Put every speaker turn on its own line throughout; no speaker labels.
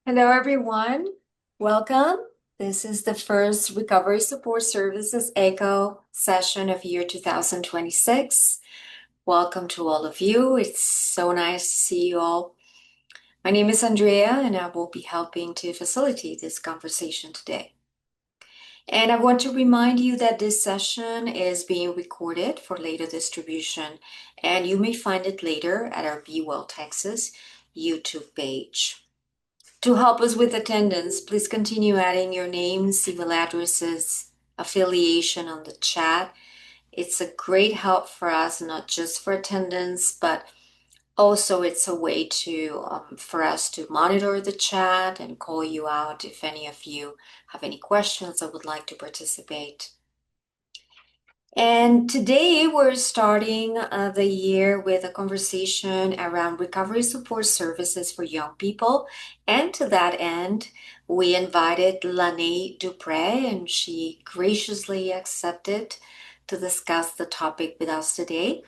Hello, everyone. Welcome. This is the first Recovery Support Services ECHO session of year 2026. Welcome to all of you. It's so nice to see you all. My name is Andrea, and I will be helping to facilitate this conversation today. And I want to remind you that this session is being recorded for later distribution, and you may find it later at our Be Well Texas YouTube page. To help us with attendance, please continue adding your names, email addresses, affiliation on the chat. It's a great help for us, not just for attendance, but also it's a way for us to monitor the chat and call you out if any of you have any questions or would like to participate. And today we're starting the year with a conversation around recovery support services for young people. And to that end, we invited Laney Dupre, and she graciously accepted to discuss the topic with us today.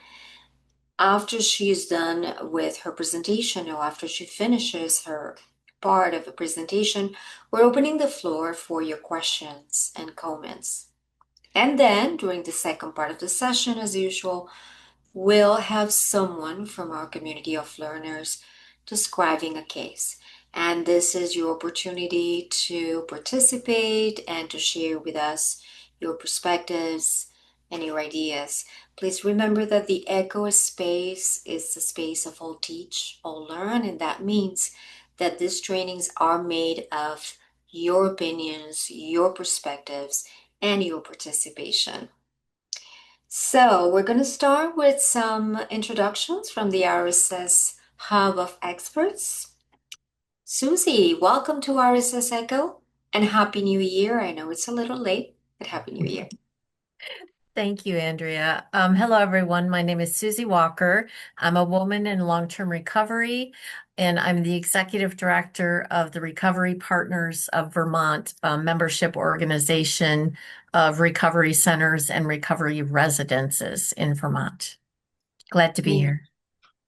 After she's done with her presentation, or after she finishes her part of the presentation, we're opening the floor for your questions and comments. And then during the second part of the session, as usual, we'll have someone from our community of learners describing a case. And this is your opportunity to participate and to share with us your perspectives and your ideas. Please remember that the ECHO space is the space of all teach, all learn, and that means that these trainings are made of your opinions, your perspectives, and your participation. So we're going to start with some introductions from the RSS Hub of Experts. Susie, welcome to RSS Echo and Happy New Year. I know it's a little late, but Happy New Year.
Thank you, Andrea. Hello, everyone. My name is Susie Walker. I'm a woman in long-term recovery, and I'm the executive director of the Recovery Partners of Vermont, membership organization of recovery centers and recovery residences in Vermont. Glad to be here.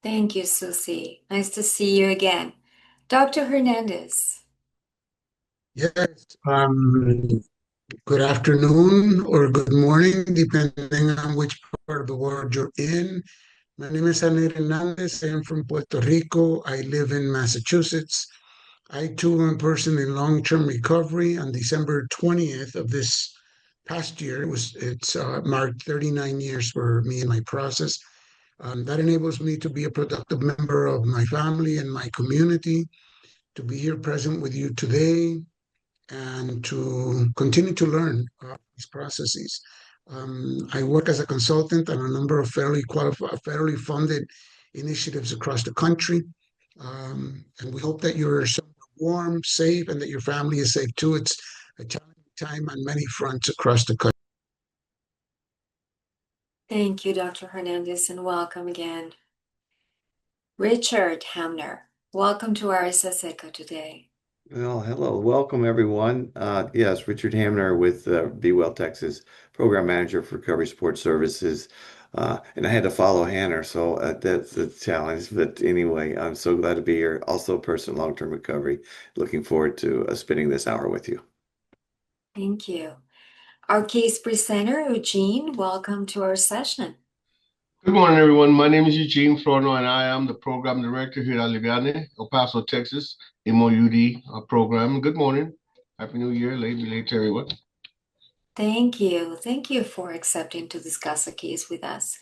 Thank you, Susie. Nice to see you again. Dr. Hernandez.
Yes, good afternoon or good morning, depending on which part of the world you're in. My name is Laney Hernandez. I am from Puerto Rico. I live in Massachusetts. I too am a person in long-term recovery. On December 20th of this past year, it's marked 39 years for me and my process. That enables me to be a productive member of my family and my community, to be here present with you today, and to continue to learn these processes. I work as a consultant on a number of federally funded initiatives across the country. And we hope that you're warm, safe, and that your family is safe too. It's a challenging time on many fronts across the country.
Thank you, Dr. Hernandez, and welcome again. Richard Hamner, welcome to RSS Echo today.
Well, hello. Welcome, everyone. Yes, Richard Hamner with Be Well Texas, Program Manager for Recovery Support Services. And I had to follow Hanner, so that's a challenge. But anyway, I'm so glad to be here. Also, a person in long-term recovery. Looking forward to spending this hour with you.
Thank you. Our case presenter, Eugene, welcome to our session.
Good morning, everyone. My name is Eugene Florno, and I am the program director here at Aliviane, El Paso, Texas, MOUD program. Good morning. Happy New Year. Late to everyone.
Thank you. Thank you for accepting to discuss a case with us.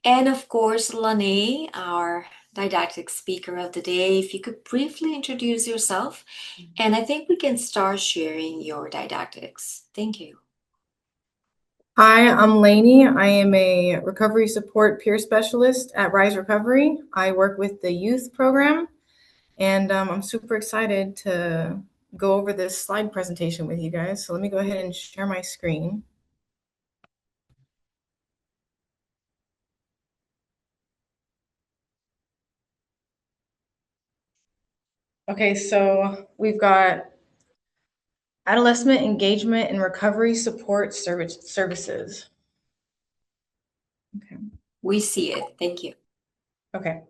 And of course, Laney, our didactic speaker of the day, if you could briefly introduce yourself, and I think we can start sharing your didactics. Thank you.
Hi, I'm Laney. I am a recovery support peer specialist at Rise Recovery. I work with the youth program, and I'm super excited to go over this slide presentation with you guys. So let me go ahead and share my screen. Okay, so we've got adolescent engagement and recovery support services. Okay.
We see it. Thank you.
Okay.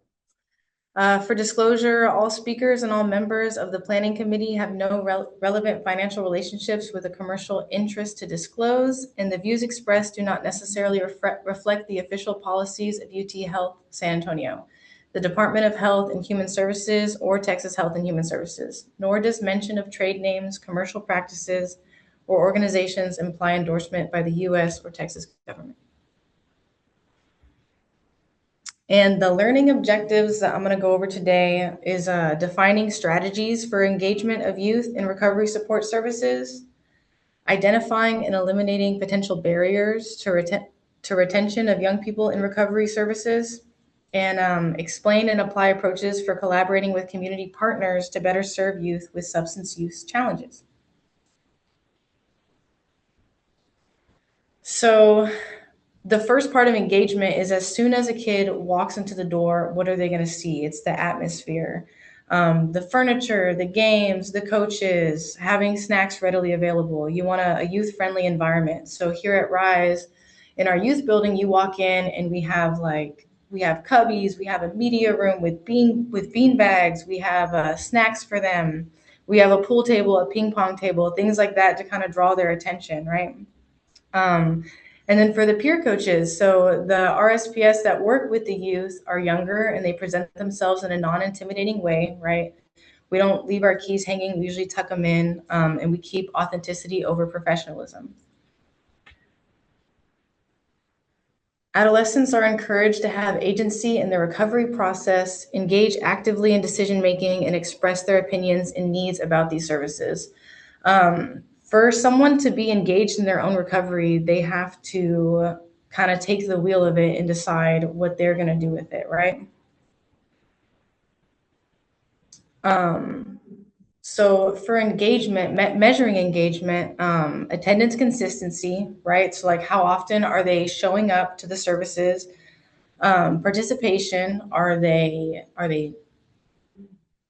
For disclosure, all speakers and all members of the planning committee have no relevant financial relationships with a commercial interest to disclose, and the views expressed do not necessarily reflect the official policies of UT Health San Antonio, the Department of Health and Human Services, or Texas Health and Human Services, nor does mention of trade names, commercial practices, or organizations imply endorsement by the U.S. or Texas government. And the learning objectives that I'm going to go over today is defining strategies for engagement of youth in recovery support services, identifying and eliminating potential barriers to retention of young people in recovery services, and explain and apply approaches for collaborating with community partners to better serve youth with substance use challenges. So the first part of engagement is as soon as a kid walks into the door, what are they going to see? It's the atmosphere, the furniture, the games, the coaches, having snacks readily available. You want a youth-friendly environment. So here at Rise, in our youth building, you walk in and we have cubbies, we have a media room with bean bags, we have snacks for them, we have a pool table, a ping pong table, things like that to kind of draw their attention, right? And then for the peer coaches, so the RSPS that work with the youth are younger and they present themselves in a non-intimidating way, right? We don't leave our keys hanging, we usually tuck them in, and we keep authenticity over professionalism. Adolescents are encouraged to have agency in the recovery process, engage actively in decision-making, and express their opinions and needs about these services. For someone to be engaged in their own recovery, they have to kind of take the wheel of it and decide what they're going to do with it, right? So for engagement, measuring engagement, attendance consistency, right? So like how often are they showing up to the services? Participation, are they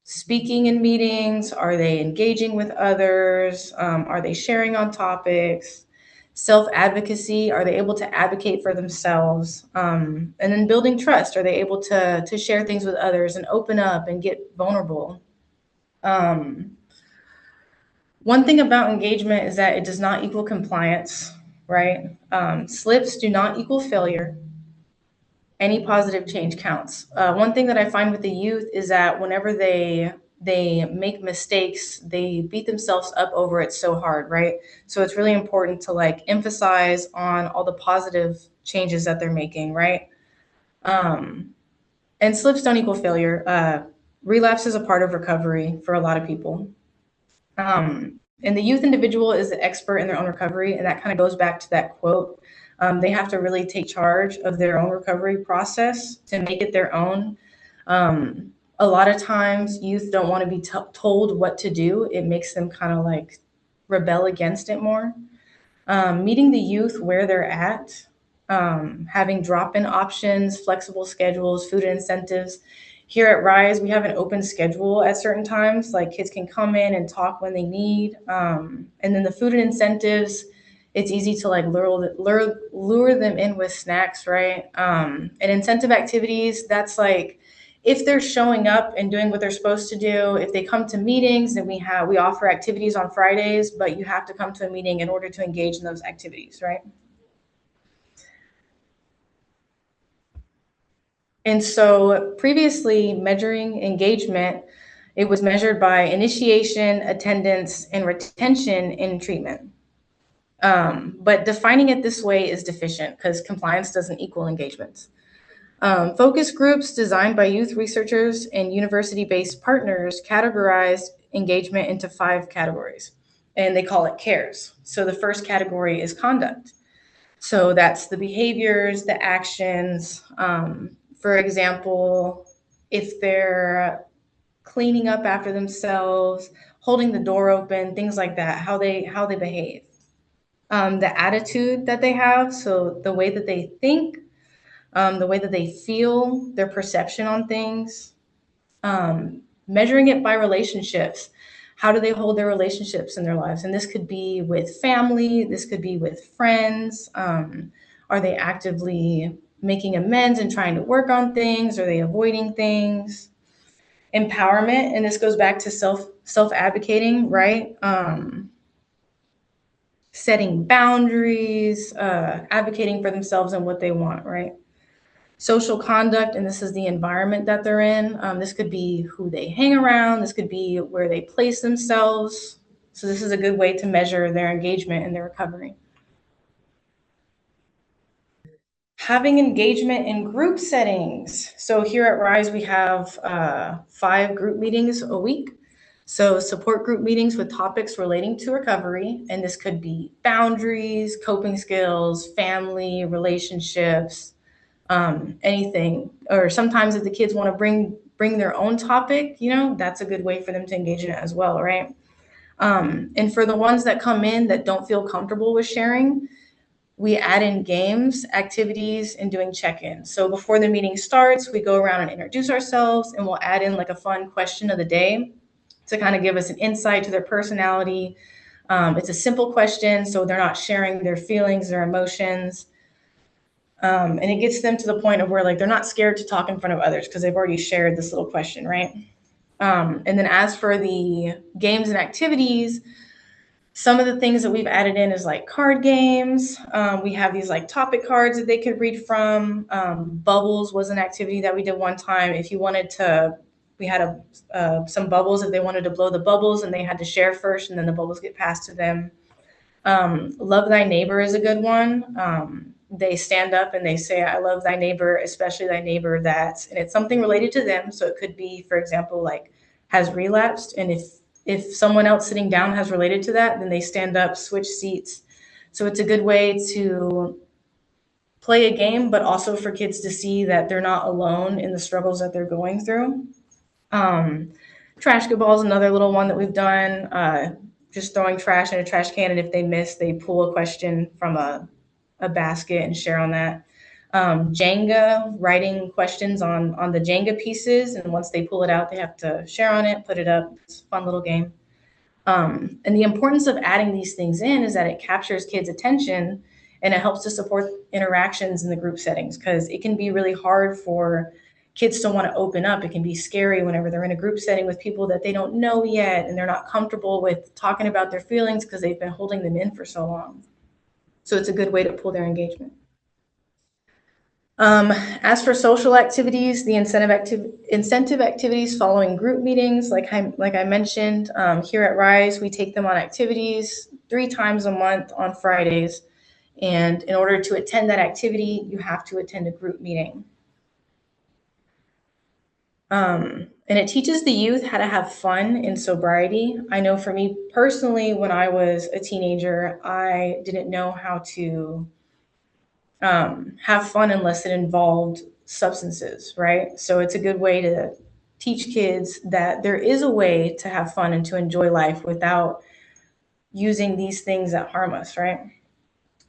speaking in meetings? Are they engaging with others? Are they sharing on topics? Self-advocacy, are they able to advocate for themselves? And then building trust, are they able to share things with others and open up and get vulnerable? One thing about engagement is that it does not equal compliance, right? Slips do not equal failure. Any positive change counts. One thing that I find with the youth is that whenever they make mistakes, they beat themselves up over it so hard, right? So it's really important to like emphasize on all the positive changes that they're making, right? And slips don't equal failure. Relapse is a part of recovery for a lot of people. And the youth individual is the expert in their own recovery, and that kind of goes back to that quote. They have to really take charge of their own recovery process to make it their own. A lot of times youth don't want to be told what to do. It makes them kind of like rebel against it more. Meeting the youth where they're at, having drop-in options, flexible schedules, food incentives. Here at Rise, we have an open schedule at certain times, like kids can come in and talk when they need. And then the food and incentives, it's easy to like lure them in with snacks, right? And incentive activities, that's like if they're showing up and doing what they're supposed to do. If they come to meetings, then we offer activities on Fridays, but you have to come to a meeting in order to engage in those activities, right? And so previously measuring engagement, it was measured by initiation, attendance, and retention in treatment. But defining it this way is deficient because compliance doesn't equal engagement. Focus groups designed by youth researchers and university-based partners categorized engagement into 5 categories, and they call it CARES. So the first category is conduct. So that's the behaviors, the actions. For example, if they're cleaning up after themselves, holding the door open, things like that, how they behave. The attitude that they have, so the way that they think, the way that they feel, their perception on things. Measuring it by relationships. How do they hold their relationships in their lives? And this could be with family, this could be with friends. Are they actively making amends and trying to work on things? Are they avoiding things? Empowerment, and this goes back to self-advocating, right? Setting boundaries, advocating for themselves and what they want, right? Social conduct, and this is the environment that they're in. This could be who they hang around. This could be where they place themselves. So this is a good way to measure their engagement and their recovery. Having engagement in group settings. So here at RISE, we have 5 group meetings a week. So support group meetings with topics relating to recovery, and this could be boundaries, coping skills, family, relationships, anything. Or sometimes if the kids want to bring their own topic, you know, that's a good way for them to engage in it as well, right? And for the ones that come in that don't feel comfortable with sharing, we add in games, activities, and doing check-ins. So before the meeting starts, we go around and introduce ourselves, and we'll add in like a fun question of the day to kind of give us an insight to their personality. It's a simple question, so they're not sharing their feelings, their emotions. And it gets them to the point of where like they're not scared to talk in front of others because they've already shared this little question, right? And then as for the games and activities, some of the things that we've added in is like card games. We have these like topic cards that they could read from. Bubbles was an activity that we did one time. If you wanted to, we had some bubbles if they wanted to blow the bubbles, and they had to share first, and then the bubbles get passed to them. Love thy neighbor is a good one. They stand up and they say, I love thy neighbor, especially thy neighbor that, and it's something related to them. So it could be, for example, like has relapsed. And if someone else sitting down has related to that, then they stand up, switch seats. So it's a good way to play a game, but also for kids to see that they're not alone in the struggles that they're going through. Trash ball is another little one that we've done. Just throwing trash in a trash can, and if they miss, they pull a question from a basket and share on that. Jenga, writing questions on the Jenga pieces, and once they pull it out, they have to share on it, put it up. It's a fun little game. And the importance of adding these things in is that it captures kids' attention, and it helps to support interactions in the group settings, because it can be really hard for kids to want to open up. It can be scary whenever they're in a group setting with people that they don't know yet, and they're not comfortable with talking about their feelings because they've been holding them in for so long. So it's a good way to pull their engagement. As for social activities, the incentive activities following group meetings, like I mentioned, here at RISE, we take them on activities 3 times a month on Fridays. And in order to attend that activity, you have to attend a group meeting. And it teaches the youth how to have fun in sobriety. I know for me personally, when I was a teenager, I didn't know how to have fun unless it involved substances, right? So it's a good way to teach kids that there is a way to have fun and to enjoy life without using these things that harm us, right?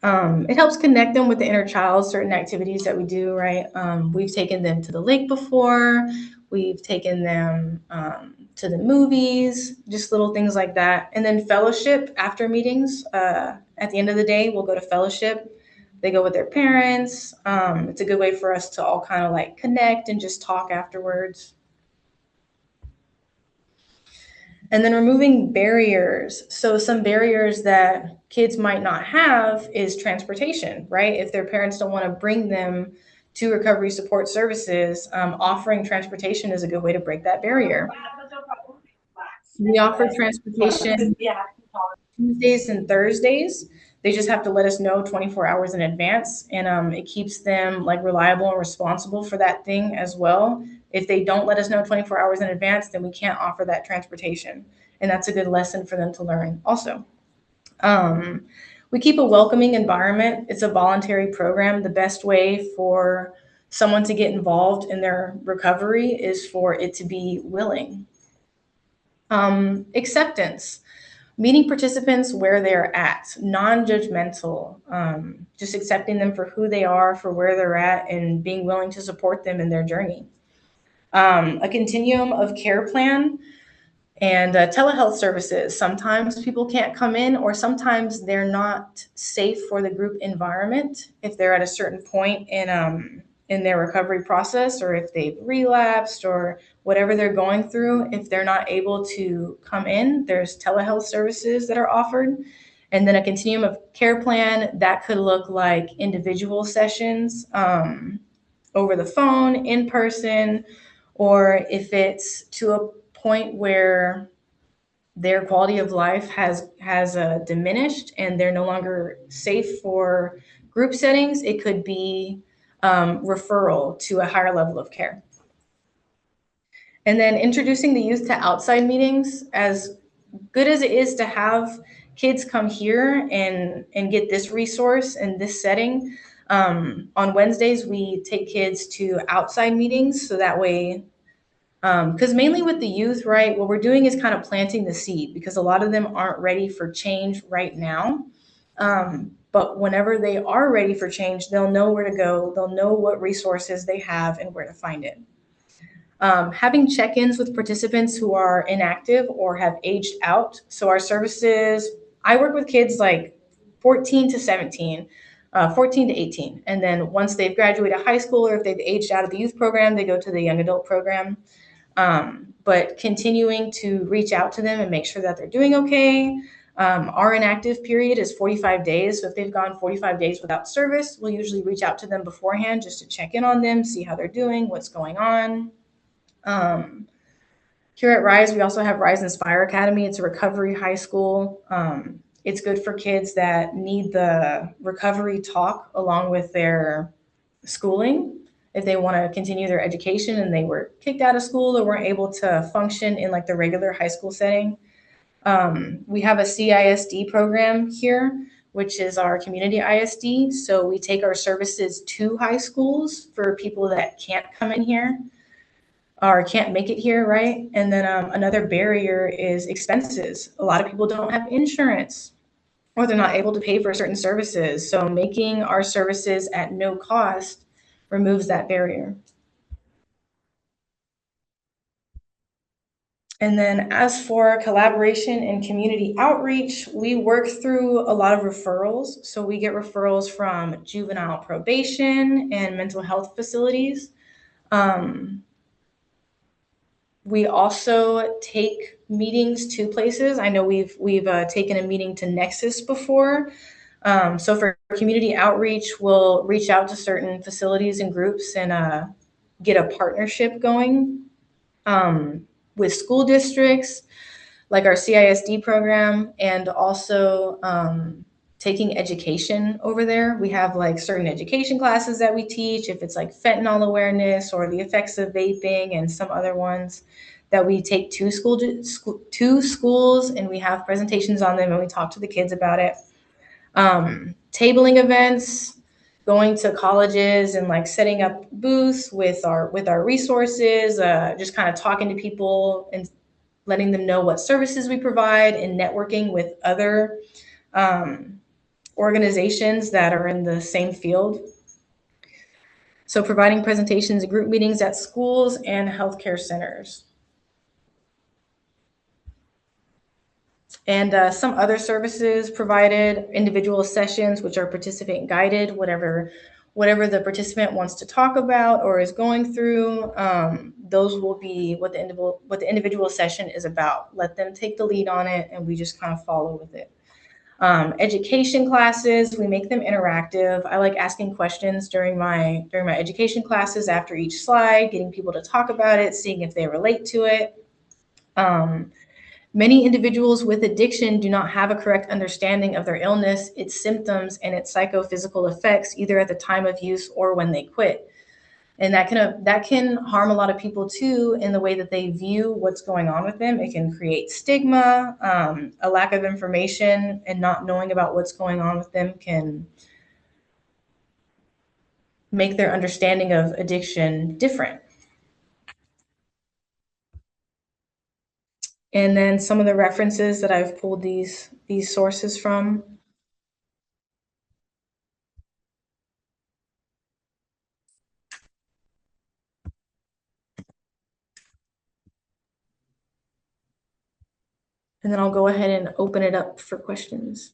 It helps connect them with the inner child, certain activities that we do, right? We've taken them to the lake before. We've taken them to the movies, just little things like that. And then fellowship after meetings. At the end of the day, we'll go to fellowship. They go with their parents. It's a good way for us to all kind of like connect and just talk afterwards. And then removing barriers. So some barriers that kids might not have is transportation, right? If their parents don't want to bring them to recovery support services, offering transportation is a good way to break that barrier. We offer transportation Tuesdays and Thursdays. They just have to let us know 24 hours in advance, and it keeps them like reliable and responsible for that thing as well. If they don't let us know 24 hours in advance, then we can't offer that transportation, and that's a good lesson for them to learn also. We keep a welcoming environment. It's a voluntary program. The best way for someone to get involved in their recovery is for it to be willing. Acceptance. Meeting participants where they're at, non-judgmental, just accepting them for who they are, for where they're at, and being willing to support them in their journey. A continuum of care plan and telehealth services. Sometimes people can't come in, or sometimes they're not safe for the group environment if they're at a certain point in in their recovery process, or if they've relapsed or whatever they're going through. If they're not able to come in, there's telehealth services that are offered. And then a continuum of care plan that could look like individual sessions over the phone, in person, or if it's to a point where their quality of life has diminished and they're no longer safe for group settings, it could be referral to a higher level of care. And then introducing the youth to outside meetings. As good as it is to have kids come here and get this resource and this setting, on Wednesdays we take kids to outside meetings, so that way, because mainly with the youth, right, what we're doing is kind of planting the seed, because a lot of them aren't ready for change right now. But whenever they are ready for change, they'll know where to go, they'll know what resources they have and where to find it. Having check-ins with participants who are inactive or have aged out. So our services, I work with kids like 14 to 17, 14 to 18. And then once they've graduated high school or if they've aged out of the youth program, they go to the young adult program. But continuing to reach out to them and make sure that they're doing okay. Our inactive period is 45 days. So if they've gone 45 days without service, we'll usually reach out to them beforehand just to check in on them, see how they're doing, what's going on. Here at Rise, we also have Rise Inspire Academy. It's a recovery high school. It's good for kids that need the recovery talk along with their schooling. If they want to continue their education and they were kicked out of school or weren't able to function in like the regular high school setting. We have a CISD program here, which is our community ISD. So we take our services to high schools for people that can't come in here or can't make it here, right? And then another barrier is expenses. A lot of people don't have insurance or they're not able to pay for certain services. So making our services at no cost removes that barrier. And then as for collaboration and community outreach, we work through a lot of referrals. So we get referrals from juvenile probation and mental health facilities. We also take meetings to places. I know we've taken a meeting to Nexus before. So for community outreach, we'll reach out to certain facilities and groups and get a partnership going with school districts, like our CISD program, and also taking education over there. We have like certain education classes that we teach, if it's like fentanyl awareness or the effects of vaping and some other ones that we take to schools and we have presentations on them and we talk to the kids about it. Tabling events, going to colleges and like setting up booths with our resources, just kind of talking to people and letting them know what services we provide and networking with other organizations that are in the same field. So providing presentations and group meetings at schools and healthcare centers. And some other services provided, individual sessions, which are participant guided, whatever the participant wants to talk about or is going through, those will be what the individual session is about. Let them take the lead on it and we just kind of follow with it. Education classes, we make them interactive. I like asking questions during my education classes after each slide, getting people to talk about it, seeing if they relate to it. Many individuals with addiction do not have a correct understanding of their illness, its symptoms, and its psychophysical effects, either at the time of use or when they quit. And that can harm a lot of people too in the way that they view what's going on with them. It can create stigma, a lack of information, and not knowing about what's going on with them can make their understanding of addiction different. And then some of the references that I've pulled these sources from. And then I'll go ahead and open it up for questions.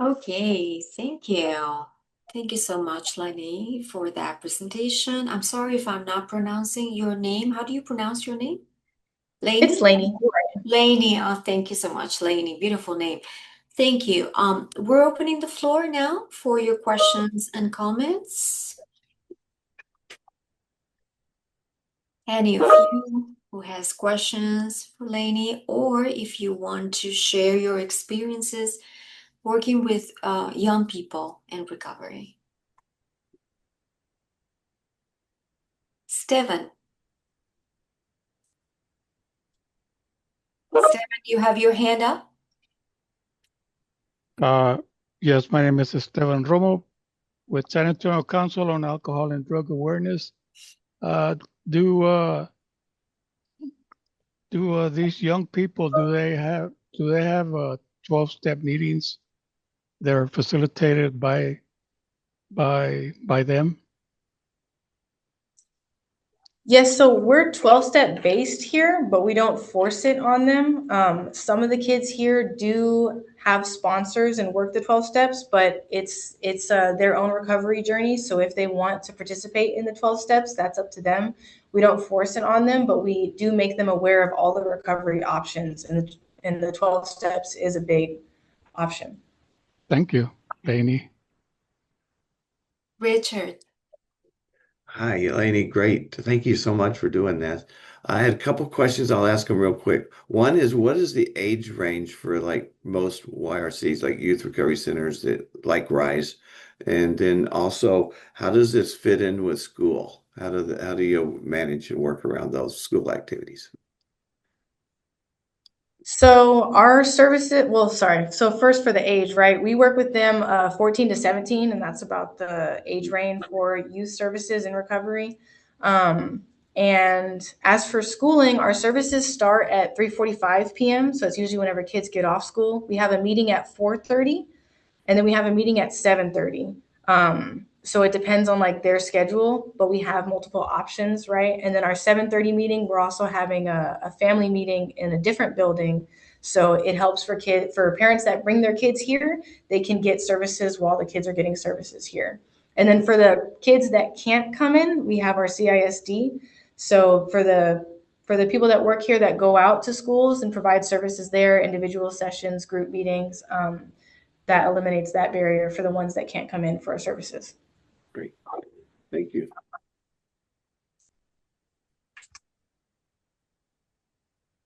Okay, thank you. Thank you so much, Laney, for that presentation. I'm sorry if I'm not pronouncing your name. How do you pronounce your name?
It's
Laney?
Laney.
Laney. Oh, thank you so much, Laney. Beautiful name. Thank you. We're opening the floor now for your questions and comments. Any of you who has questions for Laney, or if you want to share your experiences working with young people in recovery. Steven. Steven, you have your hand up?
Yes, my name is Esteban Romo with San Antonio Council on Alcohol and Drug Awareness. Uh, do these young people do they have 12-step meetings that are facilitated by them?
Yes, so we're 12-step based here, but we don't force it on them. Some of the kids here do have sponsors and work the 12 steps, but it's their own recovery journey. So if they want to participate in the 12 steps, that's up to them. We don't force it on them, but we do make them aware of all the recovery options, and the 12 steps is a big option.
Thank you, Laney.
Richard.
Hi, Elaine. Great. Thank you so much for doing that. I had a couple questions. I'll ask them real quick. One is, what is the age range for like most YRCs, like youth recovery centers that like RISE? And then also, how does this fit in with school? How do you manage and work around those school activities?
So our services, well, sorry. So first for the age, right? We work with them 14 to 17, and that's about the age range for youth services and recovery. And as for schooling, our services start at 3:45 p.m. So it's usually whenever kids get off school. We have a meeting at 4:30, and then we have a meeting at 7:30. So it depends on like their schedule, but we have multiple options, right? And then our 7:30 meeting, we're also having a family meeting in a different building. So it helps for parents that bring their kids here, they can get services while the kids are getting services here. And then for the kids that can't come in, we have our CISD. So for the people that work here that go out to schools and provide services there, individual sessions, group meetings, that eliminates that barrier for the ones that can't come in for our services.
Great. Thank you.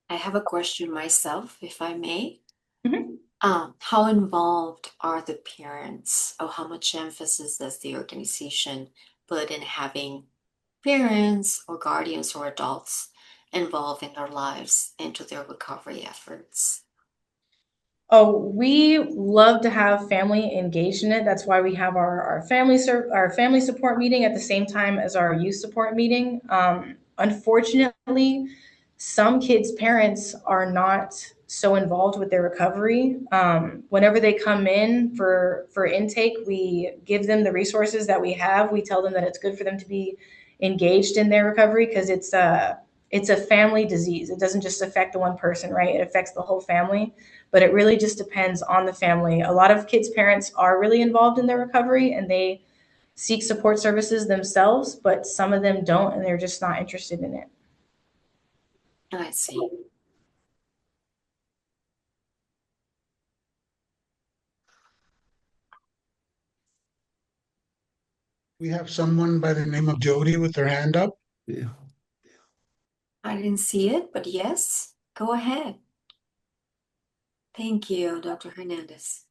I have a question myself, if I may.
Mhm.
How involved are the parents, or how much emphasis does the organization put in having parents or guardians or adults involved in their lives into their recovery efforts?
Oh, we love to have family engaged in it. That's why we have our family support meeting at the same time as our youth support meeting. Unfortunately, some kids' parents are not so involved with their recovery. Whenever they come in for intake, we give them the resources that we have. We tell them that it's good for them to be engaged in their recovery because it's a family disease. It doesn't just affect the one person, right? It affects the whole family, but it really just depends on the family. A lot of kids' parents are really involved in their recovery and they seek support services themselves, but some of them don't and they're just not interested in it.
I see.
We have someone by the name of Jody with their hand up.
Yeah.
I didn't see it, but yes, go ahead. Thank you, Dr. Hernandez.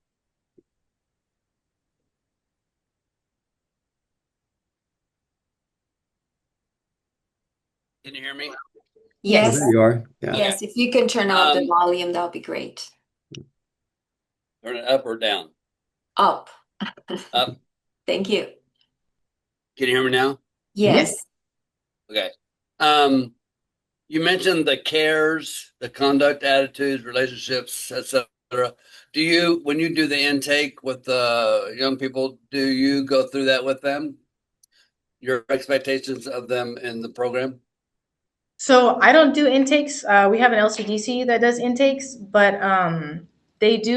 Can you hear me?
Yes,
There you are. Yeah.
yes, if you can turn up the volume, that would be great.
Turn it up or down?
Up.
Up.
Thank you.
Can you hear me now?
Yes.
Okay. You mentioned the cares, the conduct, attitudes, relationships, etc. Do you, when you do the intake with the young people, do you go through that with them? Your expectations of them in the program?
So I don't do intakes. We have an LCDC that does intakes, but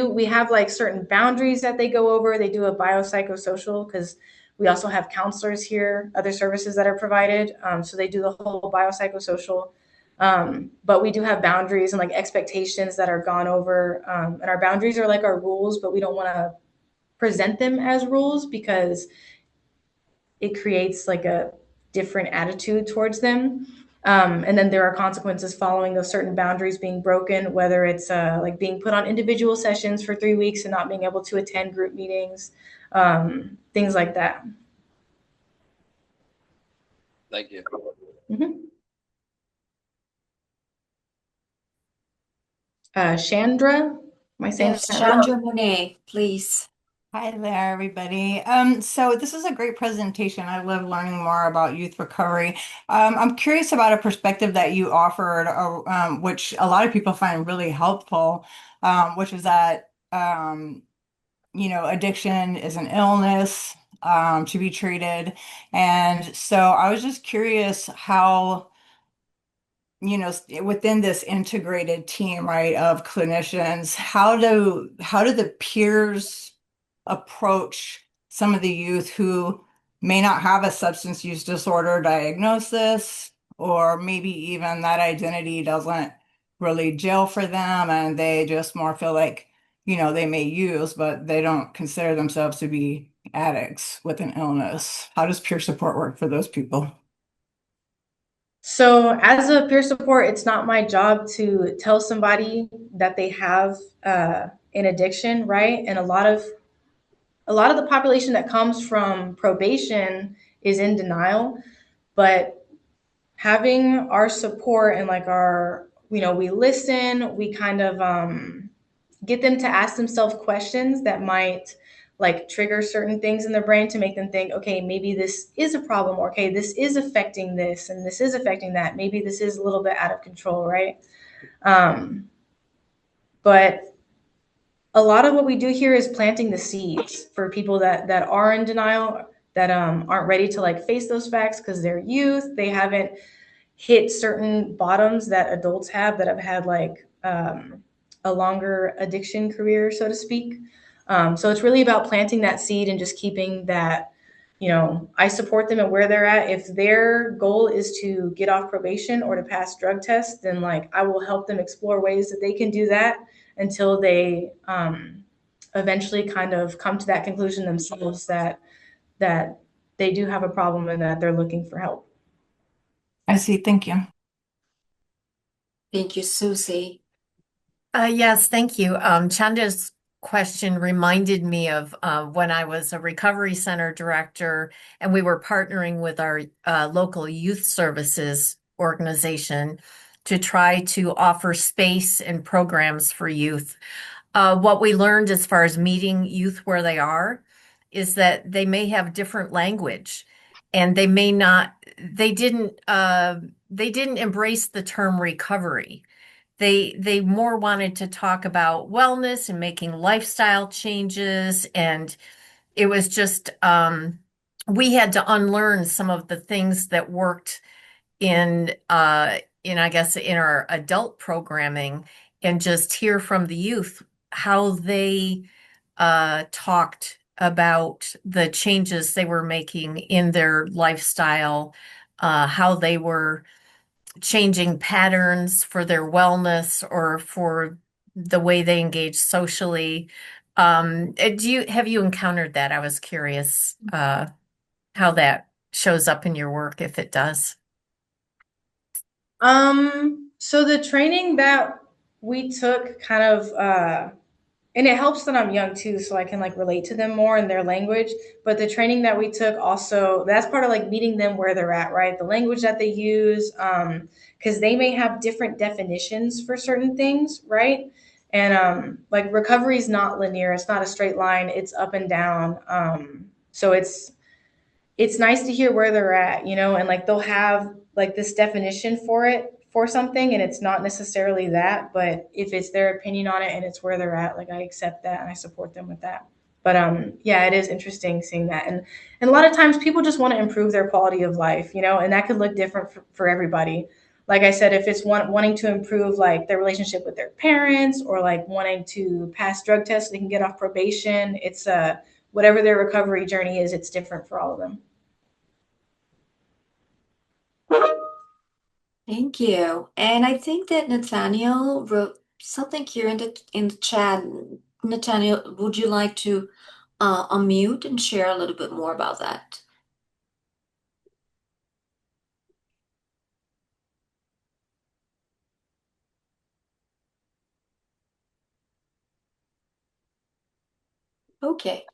we have like certain boundaries that they go over. They do a biopsychosocial because we also have counselors here, other services that are provided. So they do the whole biopsychosocial. But we do have boundaries and like expectations that are gone over. And our boundaries are like our rules, but we don't want to present them as rules because it creates like a different attitude towards them. And then there are consequences following those certain boundaries being broken, whether it's like being put on individual sessions for 3 weeks and not being able to attend group meetings, things like that.
Thank you.
Chandra, am I saying
Yes,
that right?
Chandra Monet, please.
Hi there, everybody. So this is a great presentation. I love learning more about youth recovery. I'm curious about a perspective that you offered, which a lot of people find really helpful, which is that addiction is an illness to be treated. And so I was just curious how within this integrated team, right, of clinicians, how do the peers approach some of the youth who may not have a substance use disorder diagnosis, or maybe even that identity doesn't really gel for them and they just more feel like, they may use, but they don't consider themselves to be addicts with an illness. How does peer support work for those people?
So as a peer support, it's not my job to tell somebody that they have an addiction, right? And a lot of the population that comes from probation is in denial, but having our support and like we listen, we kind of get them to ask themselves questions that might like trigger certain things in their brain to make them think, okay, maybe this is a problem, or okay, this is affecting this and this is affecting that. Maybe this is a little bit out of control, right? But a lot of what we do here is planting the seeds for people that are in denial, that aren't ready to like face those facts because they're youth. They haven't hit certain bottoms that adults have that have had like a longer addiction career, so to speak. So it's really about planting that seed and just keeping that, I support them at where they're at. If their goal is to get off probation or to pass drug tests, then like I will help them explore ways that they can do that until they eventually kind of come to that conclusion themselves that they do have a problem and that they're looking for help.
I see. Thank you.
Thank you, Susie.
Yes, thank you. Chanda's question reminded me of when I was a recovery center director and we were partnering with our local youth services organization to try to offer space and programs for youth. What we learned as far as meeting youth where they are is that they may have different language and they didn't embrace the term recovery. They more wanted to talk about wellness and making lifestyle changes, and it was just we had to unlearn some of the things that worked in I guess in our adult programming and just hear from the youth how they talked about the changes they were making in their lifestyle, how they were changing patterns for their wellness or for the way they engage socially. Have you encountered that? I was curious how that shows up in your work, if it does.
So the training that we took kind of and it helps that I'm young too, so I can like relate to them more in their language. But the training that we took also, that's part of like meeting them where they're at, right? The language that they use, because they may have different definitions for certain things, right? And like recovery is not linear, it's not a straight line, it's up and down. So it's nice to hear where they're at, and like they'll have like this definition for it for something, and it's not necessarily that, but if it's their opinion on it and it's where they're at, like I accept that and I support them with that. But yeah, it is interesting seeing that, and a lot of times people just want to improve their quality of life, and that could look different for everybody. like I said, if it's wanting to improve like their relationship with their parents, or like wanting to pass drug tests so they can get off probation, it's whatever their recovery journey is, it's different for all of them.
Thank you. And I think that Nathaniel wrote something here in the chat. Nathaniel, would you like to unmute and share a little bit more about that? Okay.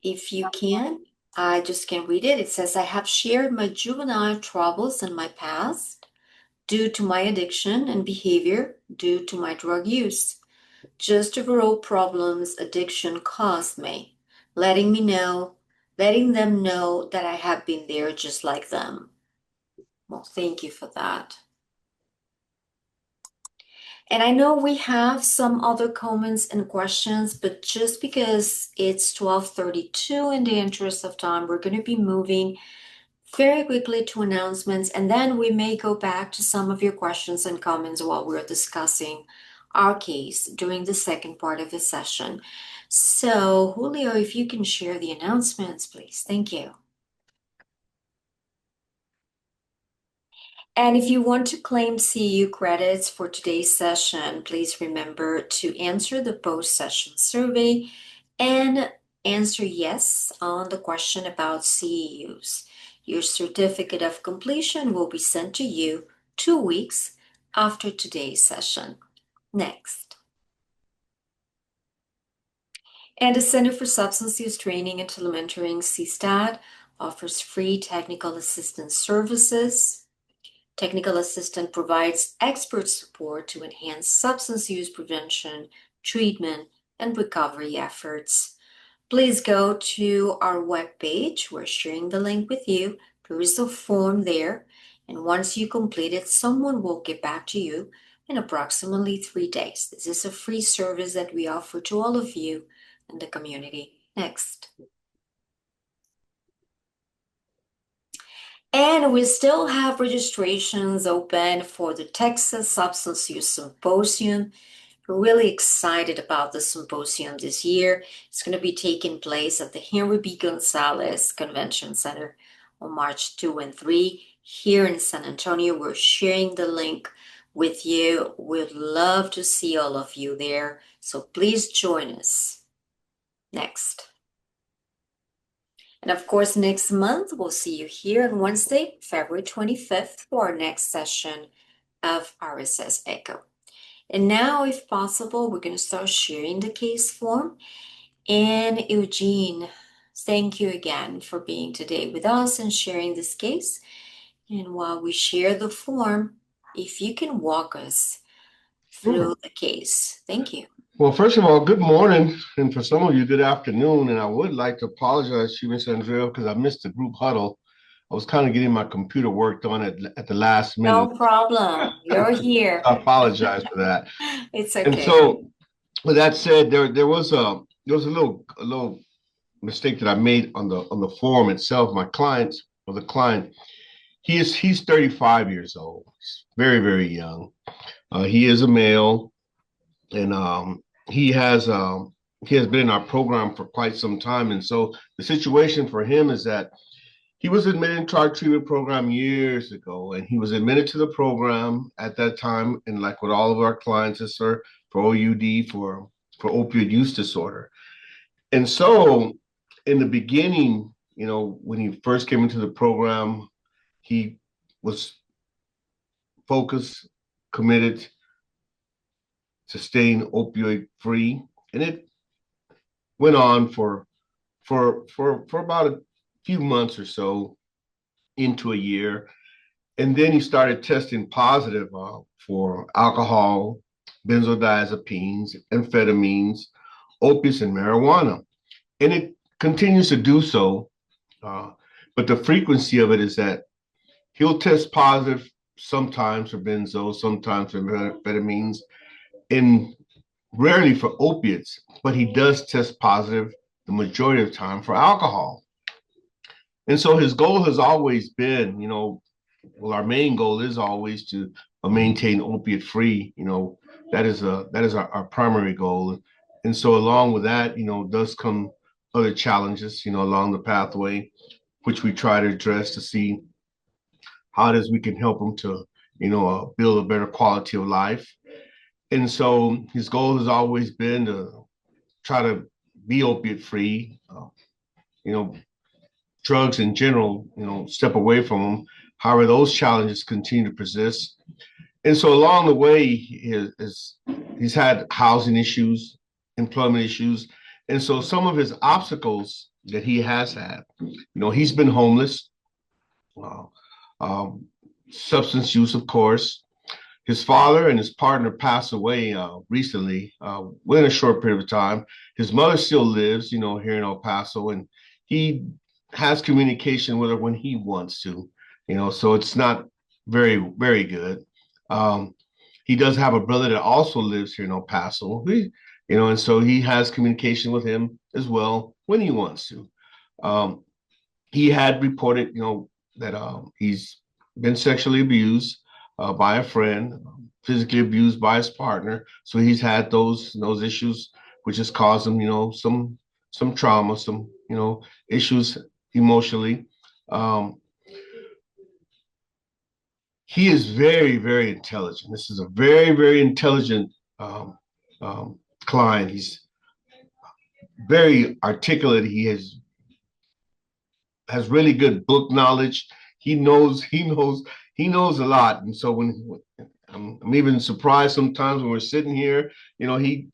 If you can, I just can read it. It says, I have shared my juvenile troubles in my past due to my addiction and behavior due to my drug use. Just overall problems addiction caused me, letting them know that I have been there just like them. Well, thank you for that. And I know we have some other comments and questions, but just because it's 12:32, in the interest of time, we're going to be moving very quickly to announcements, and then we may go back to some of your questions and comments while we're discussing our case during the second part of the session. So, Julio, if you can share the announcements, please. Thank you. And if you want to claim CEU credits for today's session, please remember to answer the post-session survey and answer yes on the question about CEUs. Your certificate of completion will be sent to you 2 weeks after today's session. Next. And the Center for Substance Use Training and Telementoring, CSTAT, offers free technical assistance services. Technical assistant provides expert support to enhance substance use prevention, treatment, and recovery efforts. Please go to our webpage. We're sharing the link with you. There is a form there, and once you complete it, someone will get back to you in approximately 3 days. This is a free service that we offer to all of you in the community. Next. And we still have registrations open for the Texas Substance Use Symposium. We're really excited about the symposium this year. It's going to be taking place at the Henry B. Gonzalez Convention Center on March 2 and 3 here in San Antonio. We're sharing the link with you. We'd love to see all of you there. So please join us. Next. And of course, next month, we'll see you here on Wednesday, February 25th, for our next session of RSS Echo. And now, if possible, we're going to start sharing the case form. And Eugene, thank you again for being today with us and sharing this case. And while we share the form, if you can walk us through the case. Thank you.
Well, first of all, good morning, and for some of you, good afternoon. And I would like to apologize to you, Ms. Andrea, because I missed the group huddle. I was kind of getting my computer worked on at the last minute.
No problem. You're here.
I apologize for that.
It's okay.
And so, with that said, there was a little mistake that I made on the form itself. My client, or the client, he's 35 years old. He's very, very young. He is a male, and he has been in our program for quite some time. And so the situation for him is that he was admitted into our treatment program years ago, and he was admitted to the program at that time. And like with all of our clients, it's for OUD, for opioid use disorder. And so in the beginning, when he first came into the program, he was focused, committed to staying opioid free, and it went on for about a few months or so, into a year, and then he started testing positive for alcohol, benzodiazepines, amphetamines, opiates, and marijuana, and it continues to do so. But the frequency of it is that he'll test positive sometimes for benzo, sometimes for amphetamines, and rarely for opiates, but he does test positive the majority of the time for alcohol. And so his goal has always been, well, our main goal is always to maintain opiate free. That is our primary goal. And so along with that, does come other challenges, along the pathway, which we try to address to see how it is we can help them to, build a better quality of life. And so his goal has always been to try to be opiate free. You know, drugs in general, step away from them. However, those challenges continue to persist. And so along the way, he's had housing issues, employment issues. And so some of his obstacles that he has had, he's been homeless, uh, um, substance use, of course. His father and his partner passed away recently, within a short period of time. His mother still lives, here in El Paso, and he has communication with her when he wants to, so it's not very, very good. Um, he does have a brother that also lives here in El Paso, and so he has communication with him as well when he wants to. Um, he had reported, that he's been sexually abused by a friend, physically abused by his partner. So he's had those issues, which has caused him, some trauma, some issues emotionally. Um, he is very, very intelligent. This is a very, very intelligent client. He's very articulate. He has really good book knowledge. He knows a lot. And so when I'm even surprised sometimes when we're sitting here, he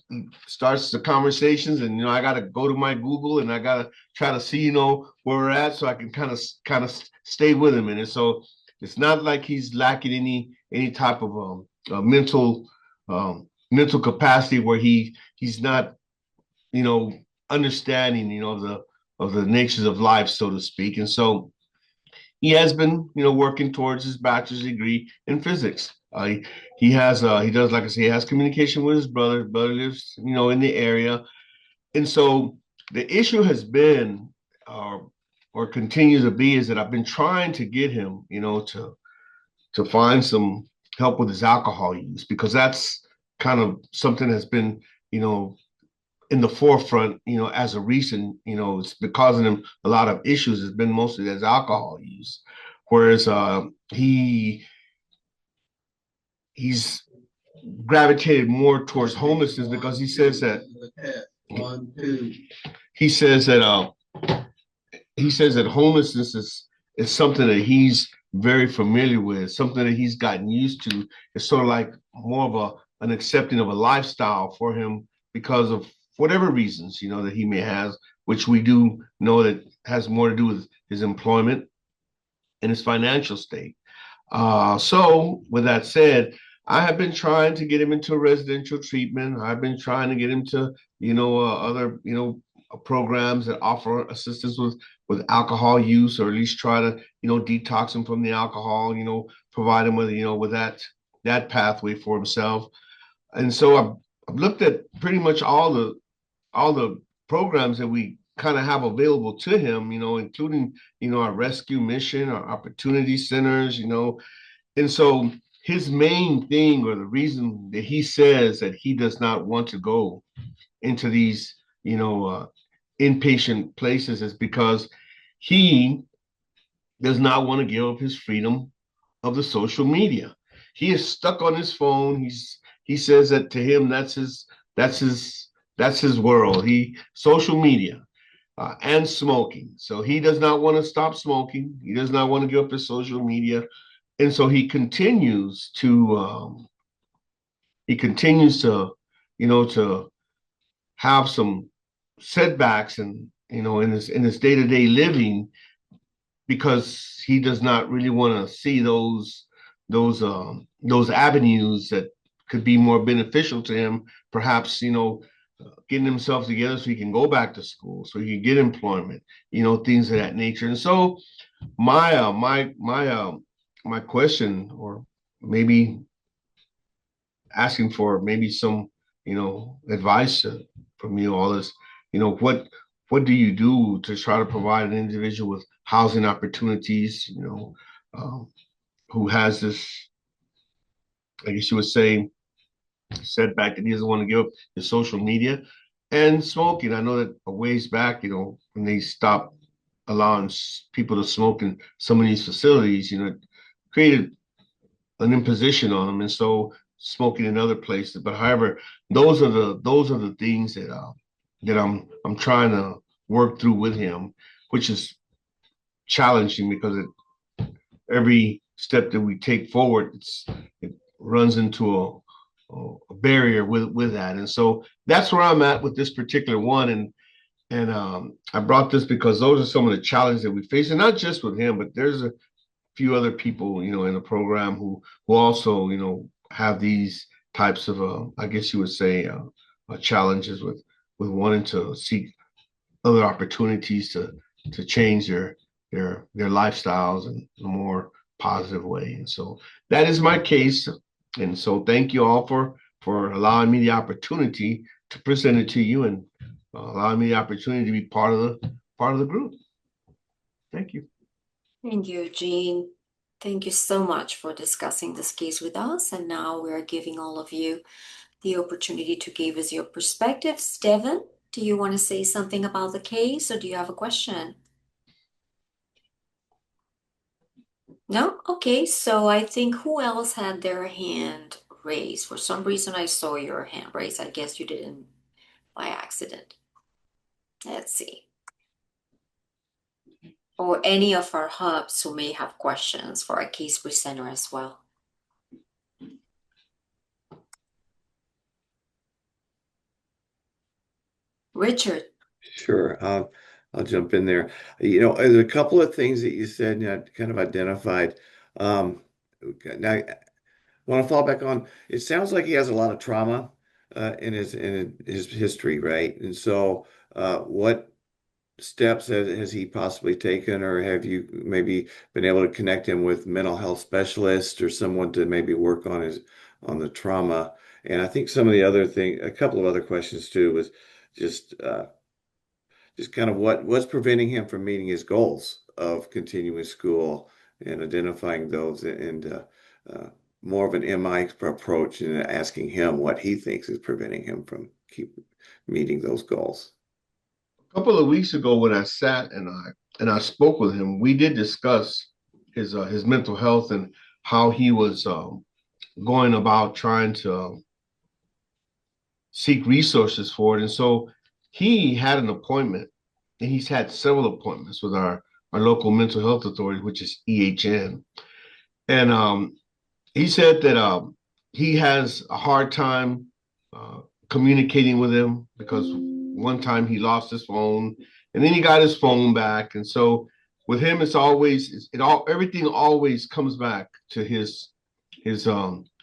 starts the conversations, and I got to go to my Google and I got to try to see where we're at, so I can kind of stay with him. And so it's not like he's lacking any type of mental capacity where he's not understanding of the natures of life, so to speak. And so he has been, working towards his bachelor's degree in physics. He does, like I say, he has communication with his brother. His brother lives, in the area. And so the issue has been, or continues to be, is that I've been trying to get him, to find some help with his alcohol use, because that's kind of something that's been, in the forefront, as a recent, it's been causing him a lot of issues. It's been mostly his alcohol use, whereas he's gravitated more towards homelessness, because he says that homelessness is something that he's very familiar with, something that he's gotten used to. It's sort of like more of an accepting of a lifestyle for him, because of whatever reasons, that he may have, which we do know that has more to do with his employment and his financial state. So with that said, I have been trying to get him into residential treatment. I've been trying to get him to, other, programs that offer assistance with alcohol use, or at least try to, detox him from the alcohol, provide him with, with that pathway for himself. And so I've looked at pretty much all the programs that we kind of have available to him, including, our rescue mission, our opportunity centers, and so his main thing, or the reason that he says that he does not want to go into these, inpatient places, is because he does not want to give up his freedom of the social media. He is stuck on his phone. He says that to him, that's his world. Social media and smoking. So he does not want to stop smoking. He does not want to give up his social media, and so he continues to to have some setbacks, and in his day-to-day living, because he does not really want to see those avenues that could be more beneficial to him, perhaps, getting himself together so he can go back to school, so he can get employment, things of that nature. And so my question, or maybe asking for maybe some, advice from you all, is, what do you do to try to provide an individual with housing opportunities, who has this, I guess you would say, setback that he doesn't want to give up his social media and smoking. I know that a ways back, when they stopped allowing people to smoke in some of these facilities, it created an imposition on them, and so smoking in other places. But however, those are the things that I'm trying to work through with him, which is challenging because every step that we take forward, it runs into a barrier with that. And so that's where I'm at with this particular one. And I brought this because those are some of the challenges that we face, and not just with him, but there's a few other people, in the program who also, have these types of, I guess you would say, challenges with wanting to seek other opportunities to change their lifestyles in a more positive way. And so that is my case. And so thank you all for allowing me the opportunity to present it to you and allowing me the opportunity to be part of the group. Thank you.
Thank you, Eugene. Thank you so much for discussing this case with us. And now we are giving all of you the opportunity to give us your perspectives. Devin, do you want to say something about the case, or do you have a question? No? Okay, so I think who else had their hand raised? For some reason, I saw your hand raised. I guess you didn't by accident. Let's see. Or any of our hubs who may have questions for our case presenter as well. Richard.
Sure. I'll jump in there. There's a couple of things that you said and I kind of identified. Now, I want to fall back on, it sounds like he has a lot of trauma in his history, right? And so what steps has he possibly taken, or have you maybe been able to connect him with mental health specialists or someone to maybe work on the trauma? And I think some of the other thing, a couple of other questions too, was just kind of what's preventing him from meeting his goals of continuing school and identifying those, and more of an MI approach and asking him what he thinks is preventing him from keep meeting those goals.
A couple of weeks ago, when I sat and I spoke with him, we did discuss his mental health and how he was going about trying to seek resources for it. And so he had an appointment, and he's had several appointments with our local mental health authority, which is EHN. And he said that he has a hard time communicating with him because one time he lost his phone and then he got his phone back. And so with him, everything always comes back to his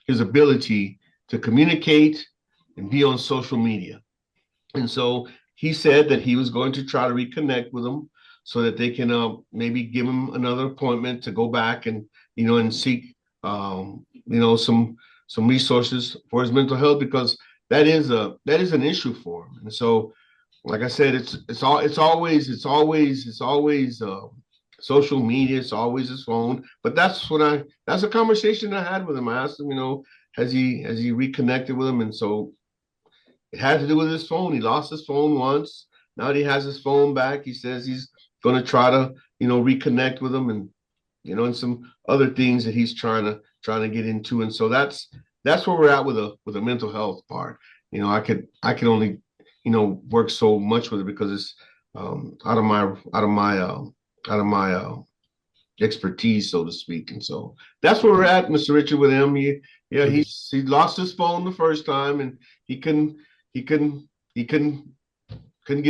ability to communicate and be on social media. And so he said that he was going to try to reconnect with them so that they can maybe give him another appointment to go back and seek some resources for his mental health, because that is an issue for him. And so, like I said, it's always social media, it's always his phone. But that's a conversation I had with him. I asked him, has he reconnected with him? And so it had to do with his phone. He lost his phone once. Now that he has his phone back, he says he's going to try to, reconnect with him, and some other things that he's trying to get into. And so that's where we're at with the mental health part. I could only, work so much with it because it's out of my expertise, so to speak. And so that's where we're at, Mr. Richard, with him. He lost his phone the first time, and he couldn't get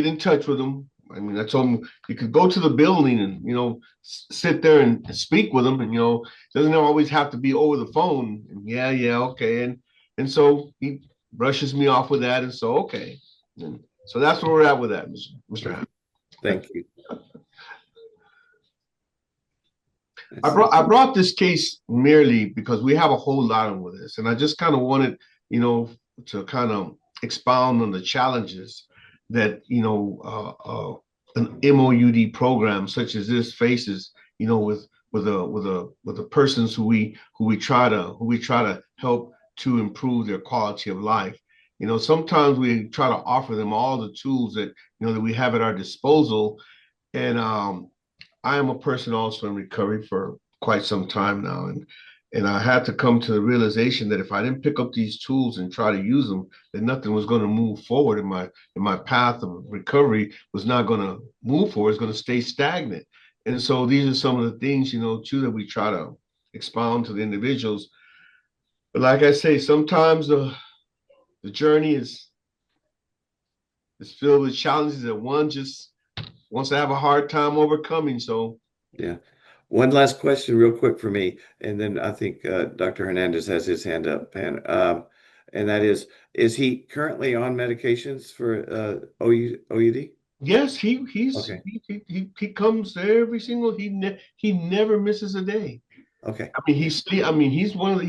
in touch with him. I mean, I told him you could go to the building and, sit there and speak with him, and, doesn't always have to be over the phone. And yeah, okay. And so he brushes me off with that. And so, okay. And so that's where we're at with that, Mr. Hammond.
Thank you.
I brought this case merely because we have a whole lot of with this, and I just kind of wanted, to kind of expound on the challenges that an MOUD program such as this faces, with with the persons who we try to help to improve their quality of life. Sometimes we try to offer them all the tools that we have at our disposal. And I am a person also in recovery for quite some time now, and I had to come to the realization that if I didn't pick up these tools and try to use them, then nothing was going to move forward in my path of recovery was not going to move forward. It's going to stay stagnant. And so these are some of the things, too, that we try to expound to the individuals. But like I say, sometimes the journey is filled with challenges that one just wants to have a hard time overcoming. So
Yeah. One last question, real quick for me, and then I think Dr. Hernandez has his hand up, and that is he currently on medications for OUD?
yes,
Okay.
he comes every single he never misses a day.
Okay.
I mean, he's one of the,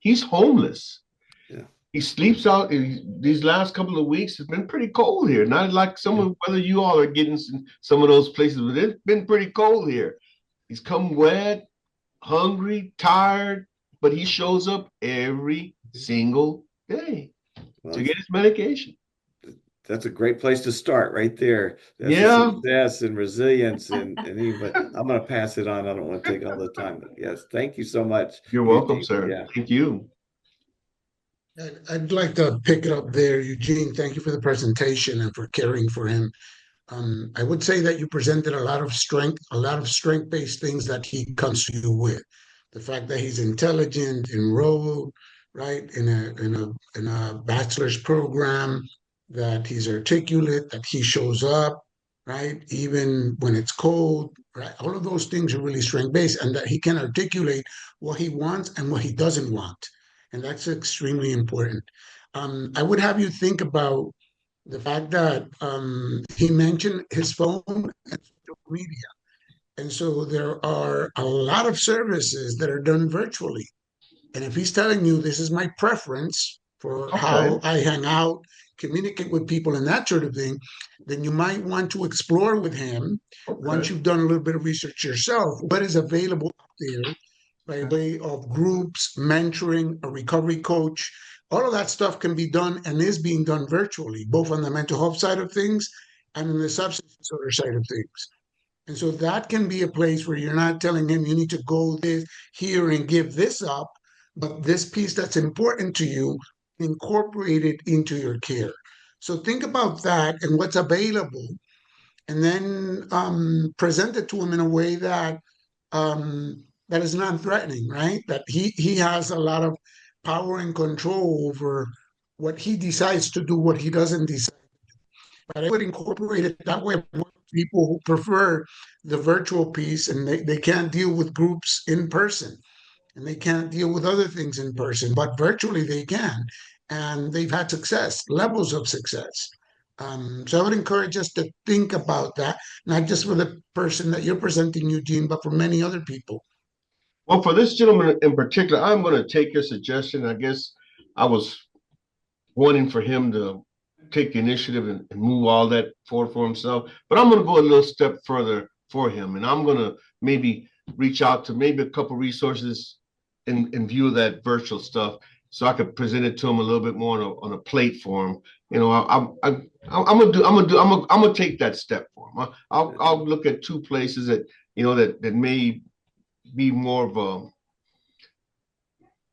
he's homeless.
Yeah.
He sleeps out. These last couple of weeks, it's been pretty cold here. Not like whether you all are getting some of those places, but it's been pretty cold here. He's come wet, hungry, tired, but he shows up every single day
Well,
to get his medication.
that's a great place to start right there. That's a
Yeah,
success and resilience and even I'm going to pass it on. I don't want to take all the time, but yes, thank you so much,
you're welcome,
Eugene.
sir.
Yeah.
Thank you.
I'd like to pick it up there, Eugene. Thank you for the presentation and for caring for him. I would say that you presented a lot of strength-based things that he comes to you with. The fact that he's intelligent, enrolled, right, in a bachelor's program, that he's articulate, that he shows up, right, even when it's cold, right. All of those things are really strength-based, and that he can articulate what he wants and what he doesn't want, and that's extremely important. I would have you think about the fact that he mentioned his phone and social media. And so there are a lot of services that are done virtually. And if he's telling you this is my preference for
Okay.
how I hang out, communicate with people, and that sort of thing, then you might want to explore with him, once
Okay.
you've done a little bit of research yourself, what is available out there by way of groups, mentoring, a recovery coach. All of that stuff can be done and is being done virtually, both on the mental health side of things and on the substance disorder side of things. And so that can be a place where you're not telling him you need to go this here and give this up, but this piece that's important to you, incorporate it into your care. So think about that and what's available, and then present it to him in a way that is non-threatening, right? That he has a lot of power and control over what he decides to do, what he doesn't decide. But I would incorporate it that way. People who prefer the virtual piece and they can't deal with groups in person and they can't deal with other things in person, but virtually they can. And they've had success, levels of success. So I would encourage us to think about that, not just for the person that you're presenting, Eugene, but for many other people.
Well, for this gentleman in particular, I'm going to take your suggestion. I guess I was wanting for him to take the initiative and move all that forward for himself. But I'm going to go a little step further for him, and I'm going to maybe reach out to maybe a couple resources in view of that virtual stuff, so I could present it to him a little bit more on a plate for him. I'm gonna take that step for him. I'll look at two places that may be more of a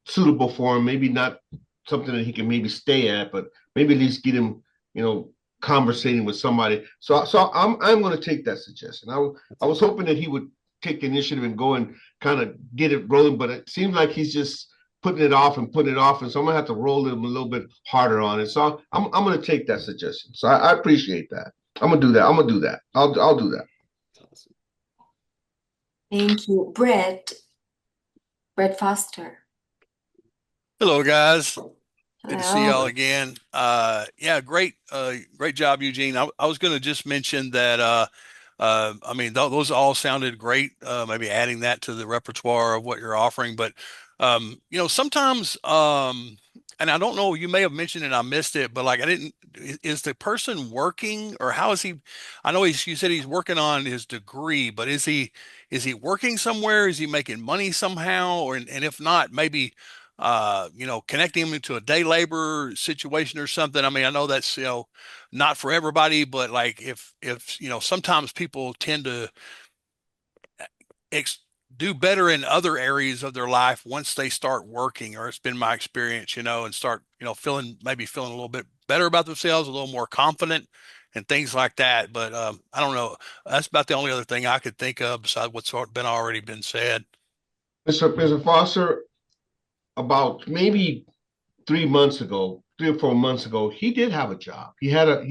suitable for him. Maybe not something that he can maybe stay at, but maybe at least get him, conversating with somebody. So I'm going to take that suggestion. I was hoping that he would take the initiative and go and kind of get it rolling, but it seems like he's just putting it off, and so I'm gonna have to roll him a little bit harder on it. So I'm going to take that suggestion. So I appreciate that. I'm gonna do that. I'll do that.
Thank you. Brett Foster.
Hello, guys. Good to see
Hello.
y'all again. Yeah, great job, Eugene. I was going to just mention that, I mean, those all sounded great. Maybe adding that to the repertoire of what you're offering, but, sometimes, and I don't know, you may have mentioned it, I missed it, but like, is the person working, or how is he? I know you said he's working on his degree, but is he
is he working somewhere? Is he making money somehow? And if not, maybe connecting him to a day labor situation or something. I mean, I know that's, not for everybody, but like if sometimes people tend to ex do better in other areas of their life once they start working, or it's been my experience, and start, feeling a little bit better about themselves, a little more confident and things like that. But I don't know. That's about the only other thing I could think of besides what's been already been said.
Mr. Foster, about maybe 3 months ago, 3 or 4 months ago, he did have a job. He had a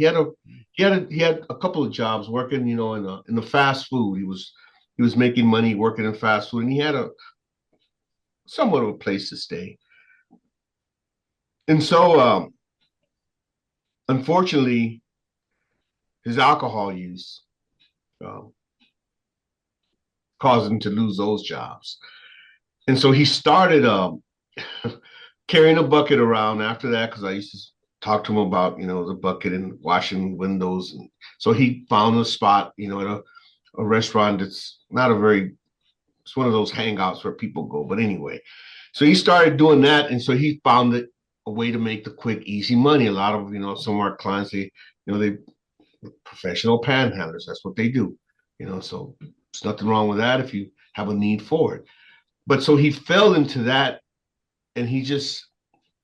couple of jobs working, in the fast food. He was making money working in fast food, and he had a somewhat of a place to stay. And so, unfortunately, his alcohol use um, caused him to lose those jobs. And so he started carrying a bucket around after that, because I used to talk to him about, the bucket and washing windows. And so he found a spot, at a restaurant that's not it's one of those hangouts where people go. But anyway, so he started doing that. And so he found it a way to make the quick, easy money. A lot of, some of our clients, they professional panhandlers. That's what they do, so there's nothing wrong with that if you have a need for it. But so he fell into that, and he just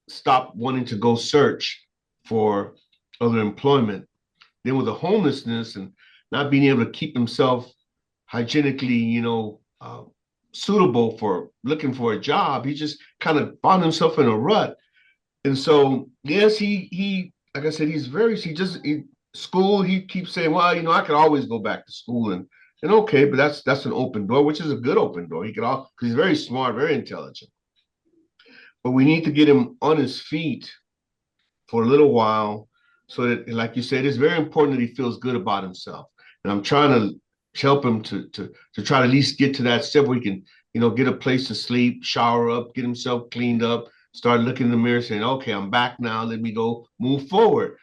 stopped wanting to go search for other employment. Then with the homelessness and not being able to keep himself hygienically, suitable for looking for a job, he just kind of found himself in a rut. And so, yes, he like I said, school, he keeps saying, well, I could always go back to school, and okay, but that's an open door, which is a good open door. He could all, because he's very smart, very intelligent. But we need to get him on his feet for a little while, so that, like you said, it's very important that he feels good about himself. And I'm trying to help him to try to at least get to that step where he can, get a place to sleep, shower up, get himself cleaned up, start looking in the mirror, saying, okay, I'm back now. Let me go move forward.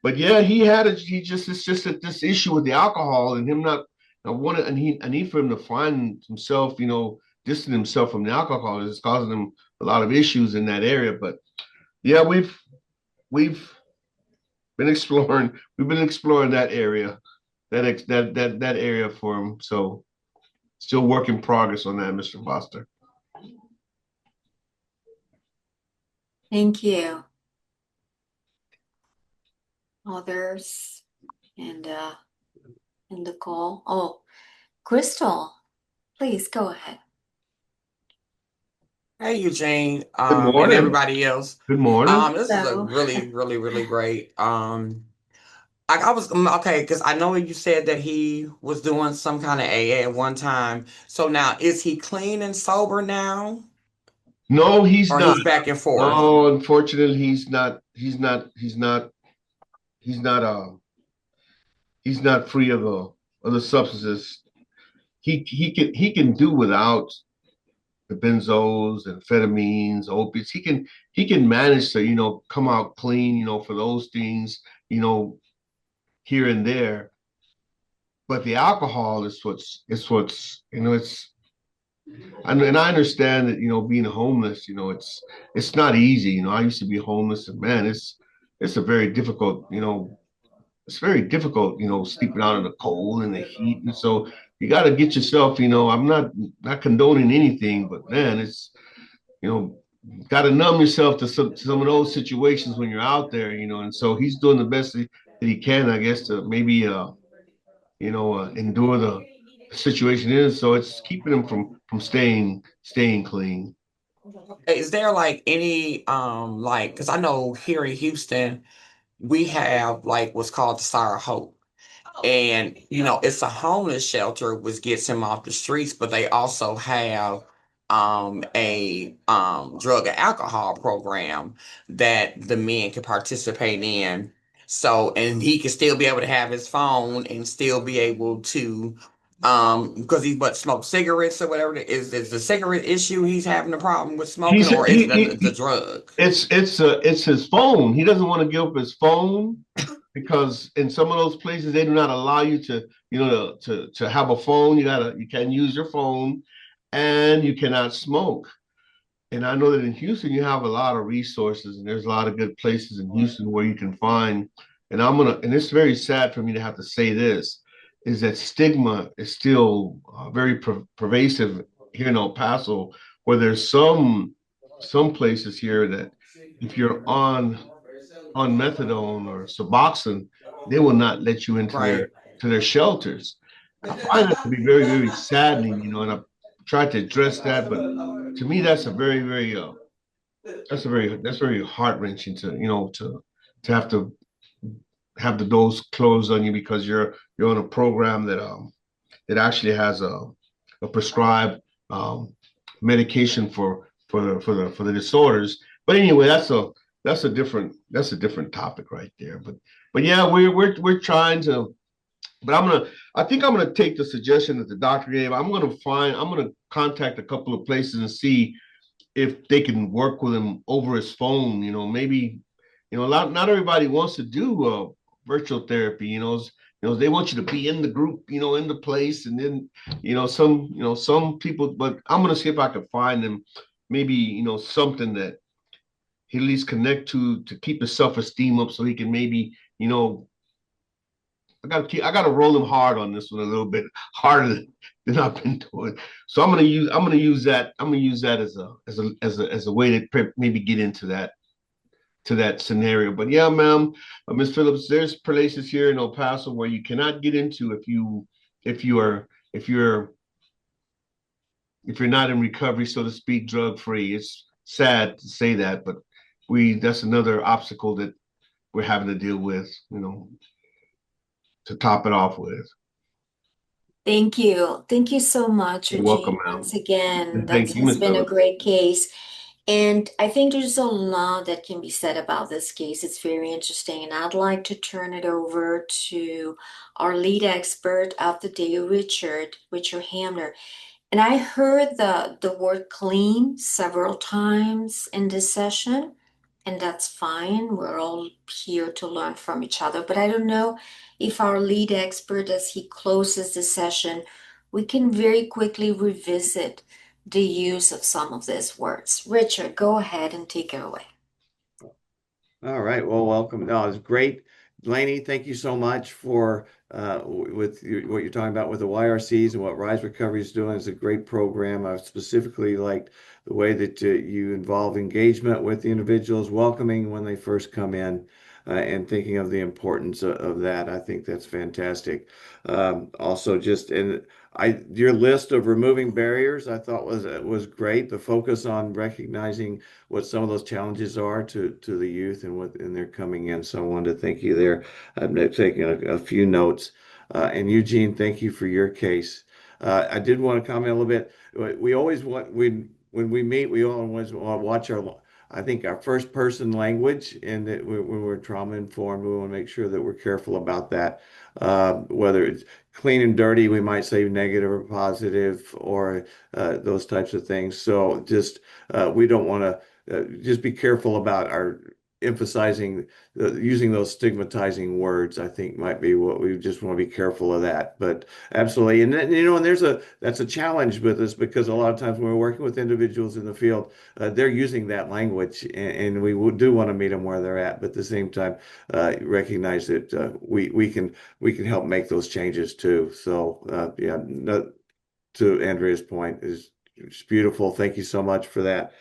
But yeah, it's just this issue with the alcohol and him not. I need for him to find himself, distance himself from the alcohol. It's causing him a lot of issues in that area. But yeah, we've been exploring that area, that area for him. So still work in progress on that, Mr. Foster.
Thank you. Others in the call. Oh, Crystal, please go ahead.
Hey, Eugene,
Good
and
morning.
everybody else.
Good morning.
This is a
Hello.
really, really, really great. I was okay because I know you said that he was doing some kind of AA at one time. So now, is he clean and sober now,
No, he's
or
not.
he's back and forth?
No, unfortunately, he's not. He's not. He's not. He's not. He's not free of the substances. He can do without the benzos, amphetamines, opiates. He can manage to, come out clean, for those things, here and there. But the alcohol is what's it's and I understand that, being homeless, it's not easy. I used to be homeless, and man, it's a very difficult, it's very difficult, sleeping out in the cold and the heat. And so you got to get yourself, I'm not condoning anything, but man, it's, got to numb yourself to some of those situations when you're out there, and so he's doing the best that he can, I guess, to maybe, endure the situation is. So it's keeping him from staying clean.
Is there like any like because I know here in Houston we have like what's called the Star of Hope. And it's a homeless shelter which gets him off the streets, but they also have a drug and alcohol program that the men can participate in. So, and he can still be able to have his phone and still be able to because he smoke cigarettes or whatever. Is the cigarette issue he's having a problem with smoking,
He's
or is it the
he
drug?
It's his phone. He doesn't want to give up his phone because in some of those places they do not allow you to, to have a phone. You can't use your phone, and you cannot smoke. And I know that in Houston, you have a lot of resources, and there's a lot of good places in Houston where you can find. And it's very sad for me to have to say this, is that stigma is still very pervasive here in El Paso, where there's some places here that if you're on methadone or Suboxone, they will not let you into
Right.
their shelters. I find that to be very, very saddening, and I've tried to address that, but to me, that's a very, very that's very heart wrenching to have to have the doors closed on you because you're on a program that actually has a prescribed medication for the disorders. But anyway, that's a different topic right there. But yeah, we're trying to. But I think I'm gonna take the suggestion that the doctor gave. I'm gonna contact a couple of places and see if they can work with him over his phone. Maybe, not everybody wants to do virtual therapy. They want you to be in the group, in the place, and then, some people. But I'm gonna see if I can find them, maybe, something that he at least connect to keep his self-esteem up, so he can maybe, I gotta roll him hard on this one, a little bit harder than I've been doing. So I'm gonna use that as a way to maybe get into that scenario. But yeah, ma'am, Miss Phillips, there's places here in El Paso where you cannot get into if you're not in recovery, so to speak, drug free. It's sad to say that, but that's another obstacle that we're having to deal with, to top it off with.
Thank you. Thank you so much,
You're
Eugene.
welcome, ma'am.
Once again,
And
that
thank you,
has
Miss
been a
Phillips.
great case. And I think there's a lot that can be said about this case. It's very interesting. And I'd like to turn it over to our lead expert of the day, Richard Hamner. And I heard the word clean several times in this session, and that's fine. We're all here to learn from each other. But I don't know if our lead expert, as he closes the session, we can very quickly revisit the use of some of these words. Richard, go ahead and take it away.
All right. Well, welcome. No, it's great. Laney, thank you so much for what you're talking about with the YRCs and what Rise Recovery is doing. It's a great program. I specifically liked the way that you involve engagement with the individuals, welcoming when they first come in, and thinking of the importance of that. I think that's fantastic. Also, your list of removing barriers, I thought was great. The focus on recognizing what some of those challenges are to the youth and they're coming in. So I wanted to thank you there. I've taken a few notes. And Eugene, thank you for your case. I did want to comment a little bit. We always want when we meet, we always want to watch I think our first person language, and that when we're trauma informed, we want to make sure that we're careful about that. Whether it's clean and dirty, we might say negative or positive, or those types of things. So just we don't want to just be careful about our emphasizing using those stigmatizing words. I think might be what we just want to be careful of that. But absolutely, and then, and that's a challenge with us because a lot of times when we're working with individuals in the field, they're using that language, and we do want to meet them where they're at. But at the same time, recognize that we can help make those changes too. So yeah, no, to Andrea's point is it's beautiful. Thank you so much for that.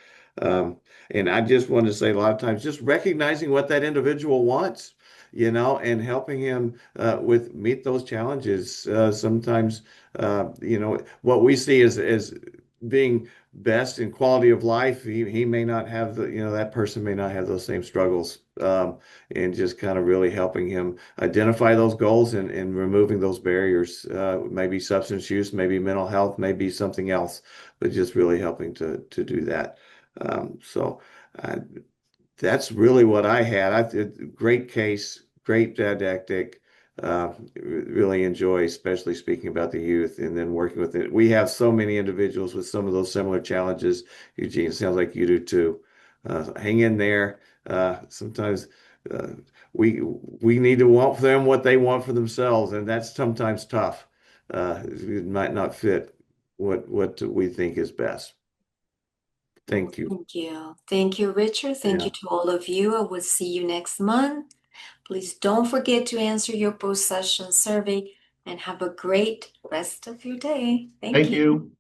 And I just want to say a lot of times just recognizing what that individual wants, and helping him with meet those challenges. Sometimes, what we see as being best in quality of life, he may not have that person may not have those same struggles. And just kind of really helping him identify those goals and removing those barriers, maybe substance use, maybe mental health, maybe something else, but just really helping to do that. So that's really what I had. Great case, great didactic. Really enjoy, especially speaking about the youth and then working with it. We have so many individuals with some of those similar challenges. Eugene, sounds like you do too. Hang in there. Sometimes uh, we need to want for them what they want for themselves, and that's sometimes tough. It might not fit what we think is best. Thank you.
Thank you. Thank you, Richard. Thank you to all of you. I will see you next month. Please don't forget to answer your post-session survey and have a great rest of your day. Thank you.
Thank you.